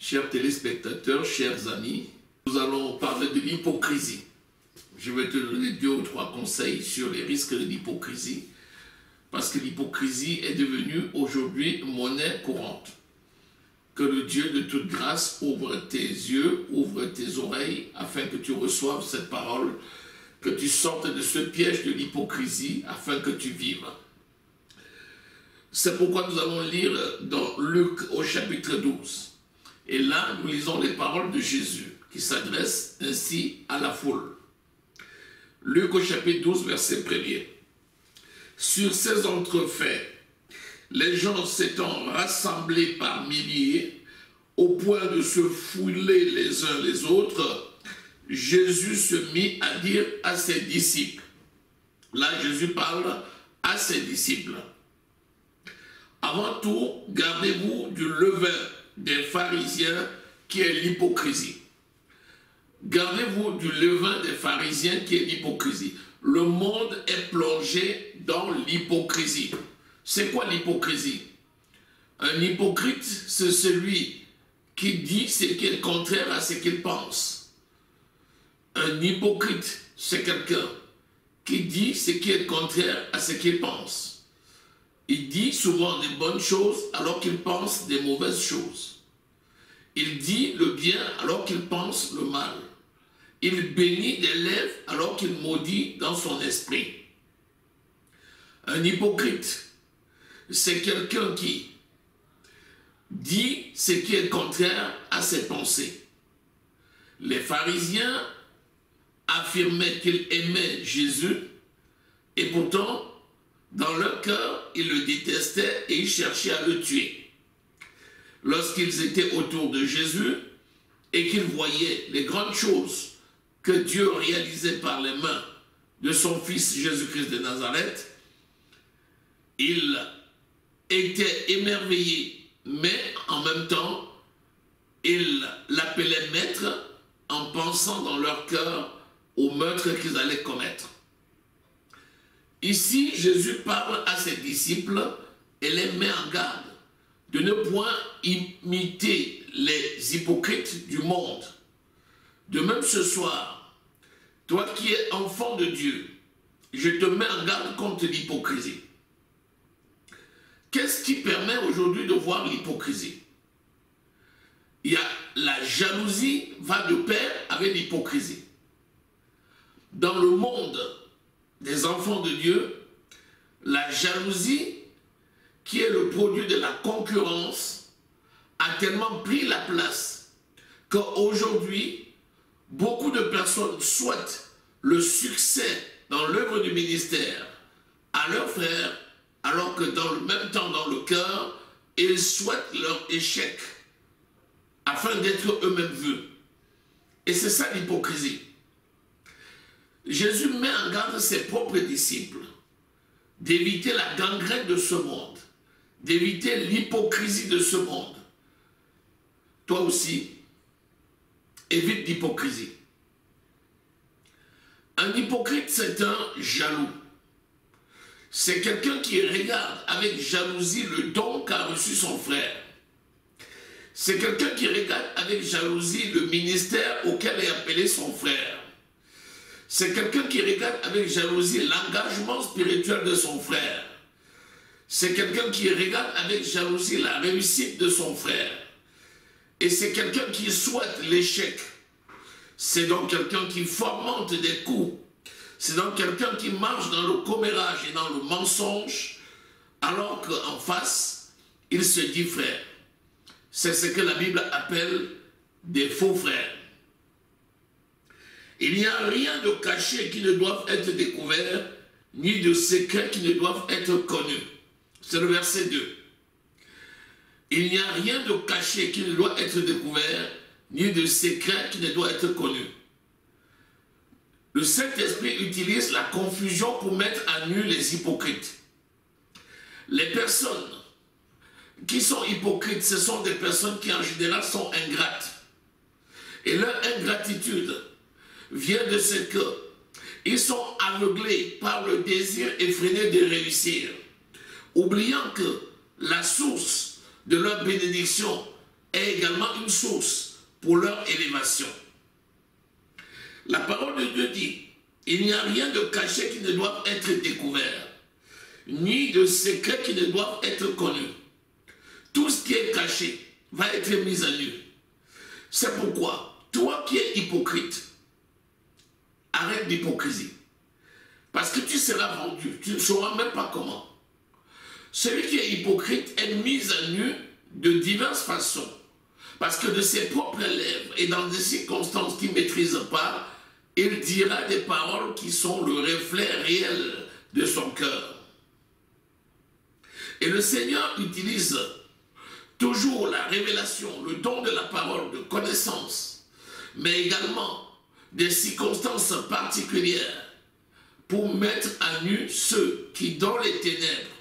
Chers téléspectateurs, chers amis, nous allons parler de l'hypocrisie. Je vais te donner 2 ou 3 conseils sur les risques de l'hypocrisie, parce que l'hypocrisie est devenue aujourd'hui monnaie courante. Que le Dieu de toute grâce ouvre tes yeux, ouvre tes oreilles, afin que tu reçoives cette parole, que tu sortes de ce piège de l'hypocrisie, afin que tu vives. C'est pourquoi nous allons lire dans Luc au chapitre 12. Et là, nous lisons les paroles de Jésus, qui s'adressent ainsi à la foule. Luc au chapitre 12, verset 1er. Sur ces entrefaits, les gens s'étant rassemblés par milliers, au point de se fouler les uns les autres, Jésus se mit à dire à ses disciples. Là, Jésus parle à ses disciples. Avant tout, gardez-vous du levain des pharisiens qui est l'hypocrisie. Gardez-vous du levain des pharisiens qui est l'hypocrisie. Le monde est plongé dans l'hypocrisie. C'est quoi l'hypocrisie? Un hypocrite, c'est celui qui dit ce qui est contraire à ce qu'il pense. Un hypocrite, c'est quelqu'un qui dit ce qui est contraire à ce qu'il pense. Il dit souvent des bonnes choses alors qu'il pense des mauvaises choses. Il dit le bien alors qu'il pense le mal. Il bénit des lèvres alors qu'il maudit dans son esprit. Un hypocrite, c'est quelqu'un qui dit ce qui est contraire à ses pensées. Les pharisiens affirmaient qu'ils aimaient Jésus et pourtant, dans leur cœur, ils le détestaient et ils cherchaient à le tuer. Lorsqu'ils étaient autour de Jésus et qu'ils voyaient les grandes choses que Dieu réalisait par les mains de son Fils Jésus-Christ de Nazareth, ils étaient émerveillés, mais en même temps, ils l'appelaient maître en pensant dans leur cœur au meurtre qu'ils allaient commettre. Ici, Jésus parle à ses disciples et les met en garde de ne point imiter les hypocrites du monde. De même ce soir, toi qui es enfant de Dieu, je te mets en garde contre l'hypocrisie. Qu'est-ce qui permet aujourd'hui de voir l'hypocrisie? Il y a la jalousie va de pair avec l'hypocrisie. Dans le monde des enfants de Dieu, la jalousie, qui est le produit de la concurrence, a tellement pris la place qu'aujourd'hui, beaucoup de personnes souhaitent le succès dans l'œuvre du ministère à leurs frères, alors que dans le même temps, dans le cœur, ils souhaitent leur échec afin d'être eux-mêmes vus. Et c'est ça l'hypocrisie. Jésus met en garde ses propres disciples d'éviter la gangrène de ce monde, d'éviter l'hypocrisie de ce monde. Toi aussi, évite l'hypocrisie. Un hypocrite, c'est un jaloux. C'est quelqu'un qui regarde avec jalousie le don qu'a reçu son frère. C'est quelqu'un qui regarde avec jalousie le ministère auquel est appelé son frère. C'est quelqu'un qui regarde avec jalousie l'engagement spirituel de son frère. C'est quelqu'un qui regarde avec jalousie la réussite de son frère. Et c'est quelqu'un qui souhaite l'échec. C'est donc quelqu'un qui fomente des coups. C'est donc quelqu'un qui marche dans le commérage et dans le mensonge, alors qu'en face, il se dit frère. C'est ce que la Bible appelle des faux frères. Il n'y a rien de caché qui ne doive être découvert, ni de secret qui ne doivent être connus. C'est le verset 2. Il n'y a rien de caché qui ne doit être découvert, ni de secret qui ne doit être connu. Le Saint-Esprit utilise la confusion pour mettre à nu les hypocrites. Les personnes qui sont hypocrites, ce sont des personnes qui en général sont ingrates. Et leur ingratitude vient de ce qu'ils sont aveuglés par le désir effréné de réussir, oubliant que la source de leur bénédiction est également une source pour leur élévation. La parole de Dieu dit, il n'y a rien de caché qui ne doit être découvert, ni de secret qui ne doivent être connus. Tout ce qui est caché va être mis à nu. C'est pourquoi, toi qui es hypocrite, arrête l'hypocrisie. Parce que tu seras vendu, tu ne sauras même pas comment. Celui qui est hypocrite est mis à nu de diverses façons. Parce que de ses propres lèvres et dans des circonstances qu'il ne maîtrise pas, il dira des paroles qui sont le reflet réel de son cœur. Et le Seigneur utilise toujours la révélation, le don de la parole, de connaissance, mais également des circonstances particulières pour mettre à nu ceux qui, dans les ténèbres,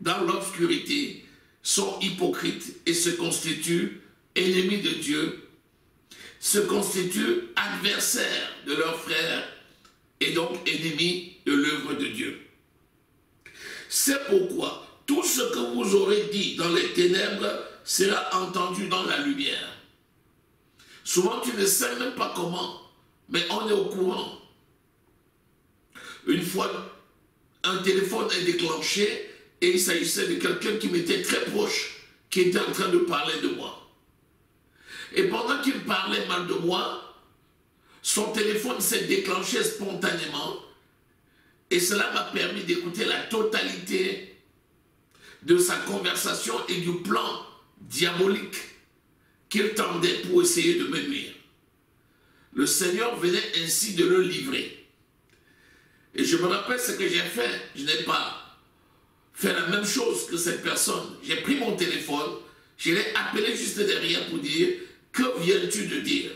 dans l'obscurité, sont hypocrites et se constituent ennemis de Dieu, se constituent adversaires de leurs frères et donc ennemis de l'œuvre de Dieu. C'est pourquoi tout ce que vous aurez dit dans les ténèbres sera entendu dans la lumière. Souvent tu ne sais même pas comment, mais on est au courant. Une fois, un téléphone est déclenché et il s'agissait de quelqu'un qui m'était très proche, qui était en train de parler de moi. Et pendant qu'il parlait mal de moi, son téléphone s'est déclenché spontanément et cela m'a permis d'écouter la totalité de sa conversation et du plan diabolique qu'il tendait pour essayer de me nuire. Le Seigneur venait ainsi de le livrer. Et je me rappelle ce que j'ai fait. Je n'ai pas fait la même chose que cette personne. J'ai pris mon téléphone, je l'ai appelé juste derrière pour dire « Que viens-tu de dire ?»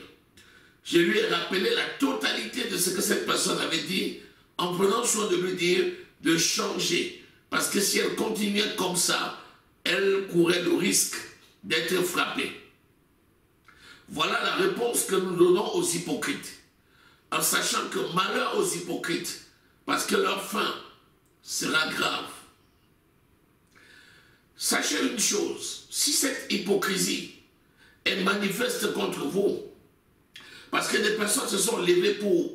Je lui ai rappelé la totalité de ce que cette personne avait dit en prenant soin de lui dire de changer. Parce que si elle continuait comme ça, elle courait le risque d'être frappée. Voilà la réponse que nous donnons aux hypocrites. En sachant que malheur aux hypocrites, parce que leur fin sera grave. Sachez une chose, si cette hypocrisie est manifeste contre vous, parce que des personnes se sont levées pour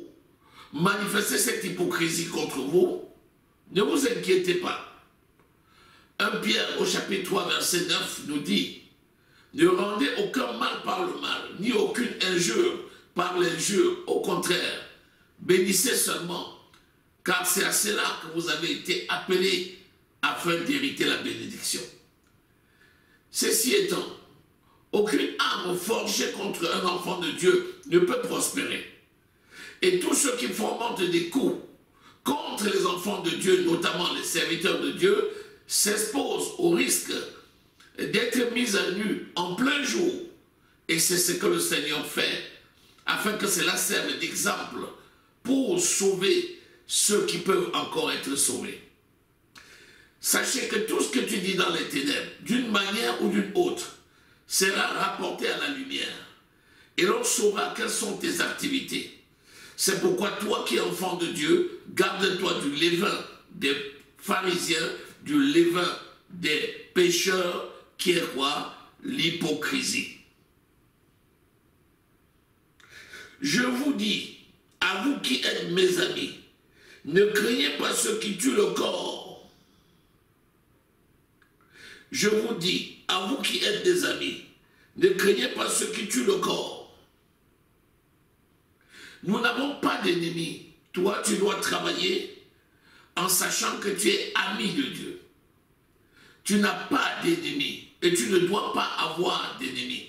manifester cette hypocrisie contre vous, ne vous inquiétez pas. 1 Pierre au chapitre 3 verset 9 nous dit « Ne rendez aucun mal par le mal, ni aucune injure par l'injure. Au contraire, bénissez seulement, car c'est à cela que vous avez été appelés afin d'hériter la bénédiction. » Ceci étant, aucune arme forgée contre un enfant de Dieu ne peut prospérer. Et tous ceux qui fomentent des coups contre les enfants de Dieu, notamment les serviteurs de Dieu, s'exposent au risque d'être mis à nu en plein jour. Et c'est ce que le Seigneur fait, afin que cela serve d'exemple pour sauver ceux qui peuvent encore être sauvés. Sachez que tout ce que tu dis dans les ténèbres, d'une manière ou d'une autre, sera rapporté à la lumière. Et l'on saura quelles sont tes activités. C'est pourquoi toi qui es enfant de Dieu, garde-toi du levain des pharisiens, du levain des pécheurs, qui est quoi? L'hypocrisie. Je vous dis, à vous qui êtes mes amis, ne craignez pas ceux qui tuent le corps. Je vous dis, à vous qui êtes des amis, ne craignez pas ceux qui tuent le corps. Nous n'avons pas d'ennemis. Toi, tu dois travailler en sachant que tu es ami de Dieu. Tu n'as pas d'ennemis et tu ne dois pas avoir d'ennemis.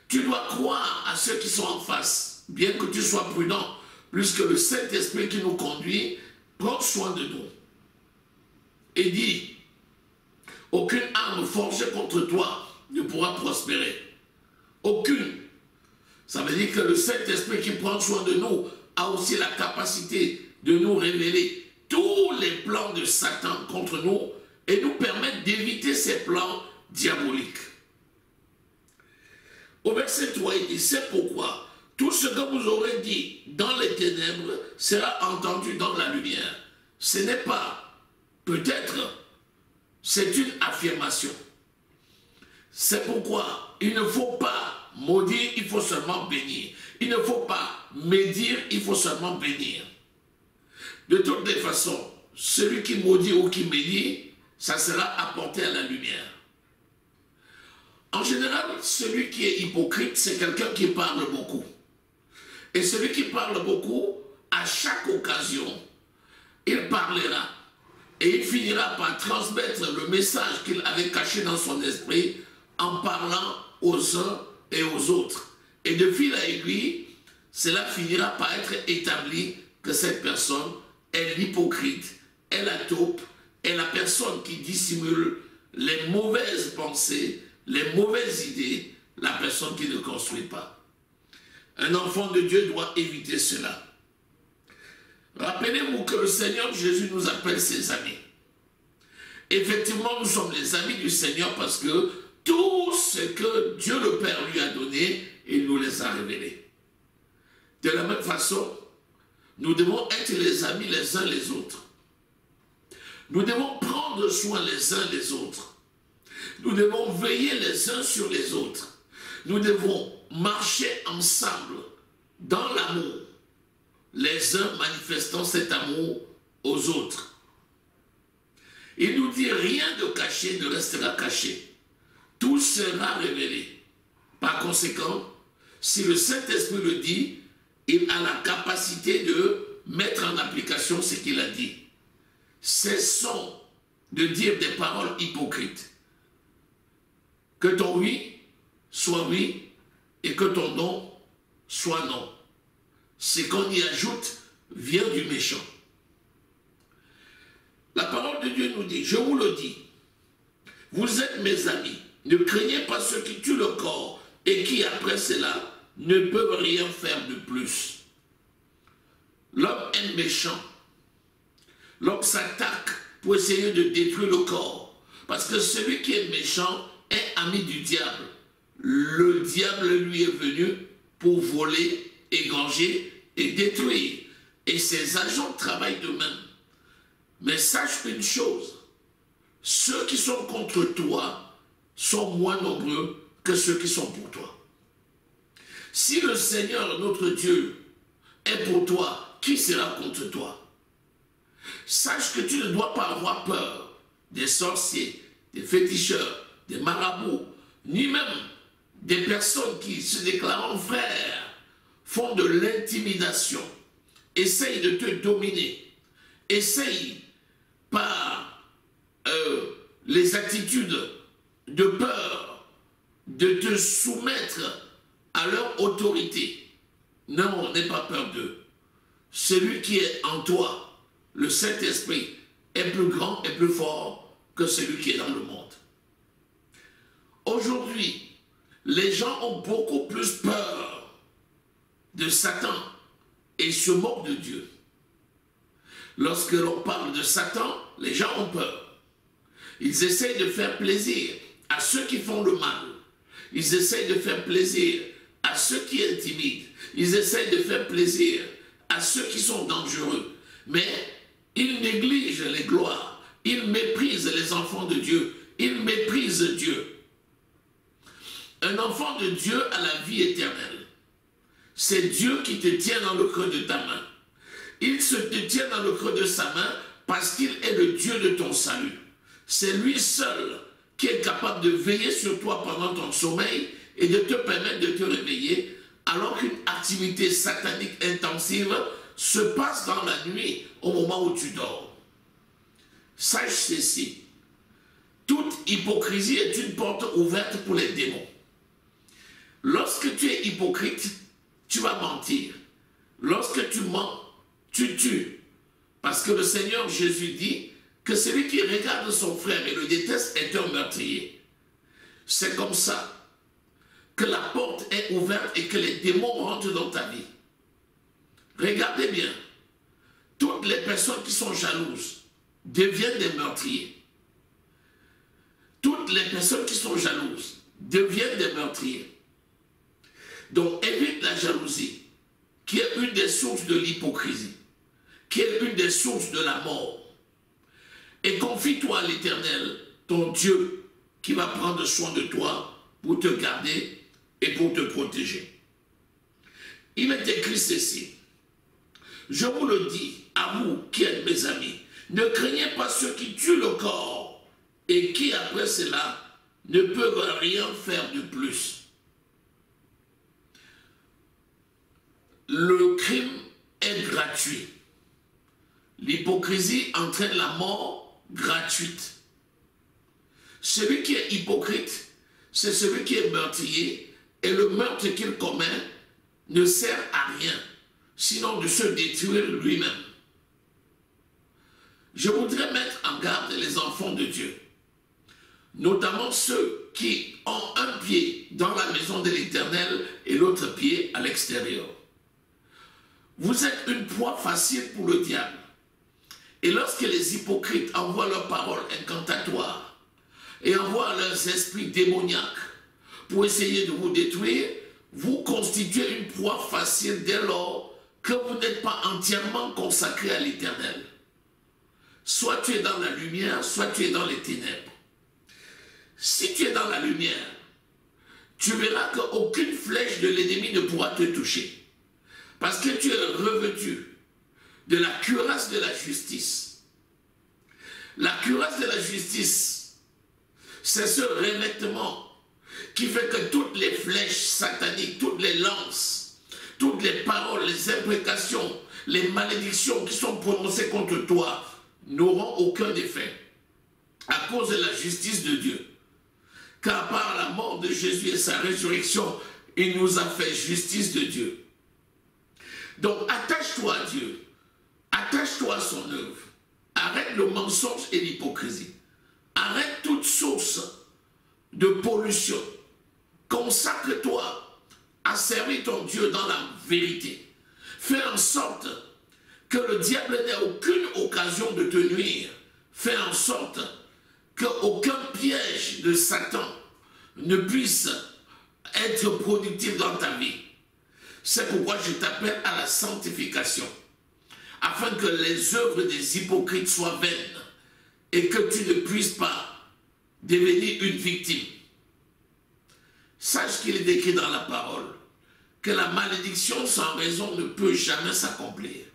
Tu dois croire à ceux qui sont en face, bien que tu sois prudent, puisque le Saint-Esprit qui nous conduit prend soin de nous. Et dit, aucune arme forgée contre toi ne pourra prospérer. Aucune. Ça veut dire que le Saint-Esprit qui prend soin de nous a aussi la capacité de nous révéler tous les plans de Satan contre nous et nous permettre d'éviter ces plans diaboliques. Au verset 3, il dit, c'est pourquoi tout ce que vous aurez dit dans les ténèbres sera entendu dans la lumière. Ce n'est pas peut-être, c'est une affirmation. C'est pourquoi il ne faut pas maudire, il faut seulement bénir. Il ne faut pas médire, il faut seulement bénir. De toutes les façons, celui qui maudit ou qui médit, ça sera apporté à la lumière. En général, celui qui est hypocrite, c'est quelqu'un qui parle beaucoup. Et celui qui parle beaucoup, à chaque occasion, il parlera. Et il finira par transmettre le message qu'il avait caché dans son esprit en parlant aux uns et aux autres. Et de fil à aiguille, cela finira par être établi que cette personne est l'hypocrite, est la taupe, est la personne qui dissimule les mauvaises pensées, les mauvaises idées, la personne qui ne construit pas. Un enfant de Dieu doit éviter cela. Rappelez-vous que le Seigneur Jésus nous appelle ses amis. Effectivement, nous sommes les amis du Seigneur parce que tout ce que Dieu le Père lui a donné, il nous les a révélés. De la même façon, nous devons être les amis les uns les autres. Nous devons prendre soin les uns des autres. Nous devons veiller les uns sur les autres. Nous devons marcher ensemble dans l'amour, les uns manifestant cet amour aux autres. Il nous dit rien de caché ne restera caché. Tout sera révélé. Par conséquent, si le Saint-Esprit le dit, il a la capacité de mettre en application ce qu'il a dit. Cessons de dire des paroles hypocrites. Que ton oui soit oui et que ton non soit non. Ce qu'on y ajoute vient du méchant. La parole de Dieu nous dit, je vous le dis, vous êtes mes amis, ne craignez pas ceux qui tuent le corps et qui après cela ne peuvent rien faire de plus. L'homme est méchant. L'homme s'attaque pour essayer de détruire le corps. Parce que celui qui est méchant est ami du diable. Le diable lui est venu pour voler, égorger et détruire. Et ses agents travaillent de même. Mais sache une chose, ceux qui sont contre toi sont moins nombreux que ceux qui sont pour toi. Si le Seigneur, notre Dieu, est pour toi, qui sera contre toi? Sache que tu ne dois pas avoir peur des sorciers, des féticheurs, des marabouts, ni même des personnes qui se déclarent frères, font de l'intimidation, essayent de te dominer, essayent par les attitudes de peur de te soumettre à leur autorité. Non, n'aie pas peur d'eux. Celui qui est en toi, le Saint-Esprit, est plus grand et plus fort que celui qui est dans le monde. Aujourd'hui, les gens ont beaucoup plus peur de Satan et se moquent de Dieu. Lorsque l'on parle de Satan, les gens ont peur. Ils essayent de faire plaisir à ceux qui font le mal. Ils essayent de faire plaisir à ceux qui intimident. Ils essayent de faire plaisir à ceux qui sont dangereux. Mais ils négligent les gloires. Ils méprisent les enfants de Dieu. Ils méprisent Dieu. Un enfant de Dieu a la vie éternelle. C'est Dieu qui te tient dans le creux de ta main. Il se te tient dans le creux de sa main parce qu'il est le Dieu de ton salut. C'est lui seul qui est capable de veiller sur toi pendant ton sommeil et de te permettre de te réveiller alors qu'une activité satanique intensive se passe dans la nuit au moment où tu dors. Sache ceci, toute hypocrisie est une porte ouverte pour les démons. Lorsque tu es hypocrite, tu vas mentir. Lorsque tu mens, tu tues. Parce que le Seigneur Jésus dit que celui qui regarde son frère et le déteste est un meurtrier. C'est comme ça que la porte est ouverte et que les démons rentrent dans ta vie. Regardez bien, toutes les personnes qui sont jalouses deviennent des meurtriers. Toutes les personnes qui sont jalouses deviennent des meurtriers. Donc évite la jalousie, qui est une des sources de l'hypocrisie, qui est une des sources de la mort. Et confie-toi à l'Éternel, ton Dieu, qui va prendre soin de toi pour te garder et pour te protéger. Il est écrit ceci. Je vous le dis, à vous qui êtes mes amis, ne craignez pas ceux qui tuent le corps et qui après cela ne peuvent rien faire de plus. Le crime est gratuit. L'hypocrisie entraîne la mort gratuite. Celui qui est hypocrite, c'est celui qui est meurtrier, et le meurtre qu'il commet ne sert à rien, sinon de se détruire lui-même. Je voudrais mettre en garde les enfants de Dieu, notamment ceux qui ont un pied dans la maison de l'Éternel et l'autre pied à l'extérieur. Vous êtes une proie facile pour le diable. Et lorsque les hypocrites envoient leurs paroles incantatoires et envoient leurs esprits démoniaques pour essayer de vous détruire, vous constituez une proie facile dès lors que vous n'êtes pas entièrement consacré à l'Éternel. Soit tu es dans la lumière, soit tu es dans les ténèbres. Si tu es dans la lumière, tu verras qu'aucune flèche de l'ennemi ne pourra te toucher. Parce que tu es revêtu de la cuirasse de la justice. La cuirasse de la justice, c'est ce revêtement qui fait que toutes les flèches sataniques, toutes les lances, toutes les paroles, les imprécations, les malédictions qui sont prononcées contre toi n'auront aucun effet à cause de la justice de Dieu. Car par la mort de Jésus et sa résurrection, il nous a fait justice de Dieu. Donc attache-toi à Dieu, attache-toi à son œuvre, arrête le mensonge et l'hypocrisie, arrête toute source de pollution, consacre-toi à servir ton Dieu dans la vérité. Fais en sorte que le diable n'ait aucune occasion de te nuire. Fais en sorte qu'aucun piège de Satan ne puisse être productif dans ta vie. C'est pourquoi je t'appelle à la sanctification, afin que les œuvres des hypocrites soient vaines et que tu ne puisses pas devenir une victime. Sache qu'il est écrit dans la parole que la malédiction sans raison ne peut jamais s'accomplir.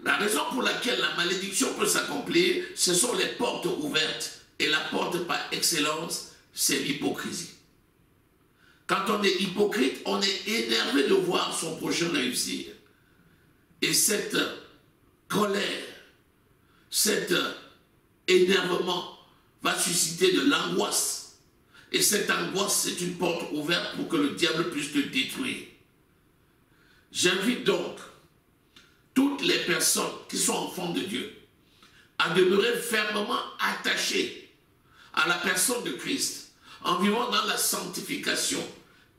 La raison pour laquelle la malédiction peut s'accomplir, ce sont les portes ouvertes. Et la porte par excellence, c'est l'hypocrisie. Quand on est hypocrite, on est énervé de voir son prochain réussir. Et cette colère, cet énervement va susciter de l'angoisse. Et cette angoisse, c'est une porte ouverte pour que le diable puisse te détruire. J'invite donc toutes les personnes qui sont enfants de Dieu à demeurer fermement attachées à la personne de Christ, en vivant dans la sanctification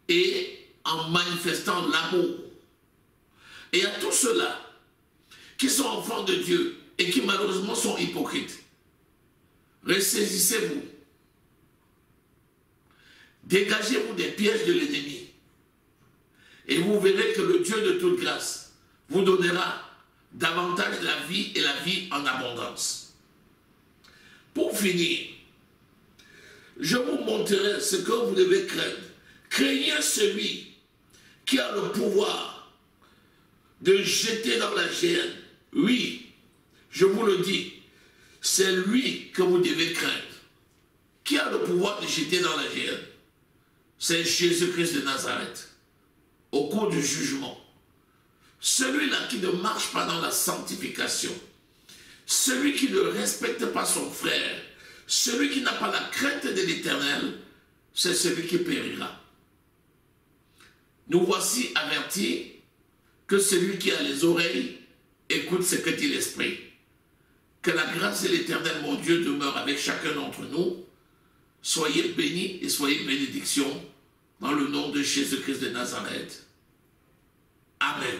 et en manifestant l'amour. Et à tous ceux-là qui sont enfants de Dieu et qui malheureusement sont hypocrites, ressaisissez-vous. Dégagez-vous des pièges de l'ennemi. Et vous verrez que le Dieu de toute grâce vous donnera davantage la vie et la vie en abondance. Pour finir, je vous montrerai ce que vous devez craindre. Craignez celui qui a le pouvoir de jeter dans la géhenne. Oui, je vous le dis, c'est lui que vous devez craindre. Qui a le pouvoir de jeter dans la géhenne? C'est Jésus-Christ de Nazareth. Au cours du jugement, celui-là qui ne marche pas dans la sanctification, celui qui ne respecte pas son frère, celui qui n'a pas la crainte de l'Éternel, c'est celui qui périra. Nous voici avertis que celui qui a les oreilles écoute ce que dit l'Esprit. Que la grâce de l'Éternel, mon Dieu, demeure avec chacun d'entre nous. Soyez bénis et soyez bénédictions dans le nom de Jésus-Christ de Nazareth. Amen.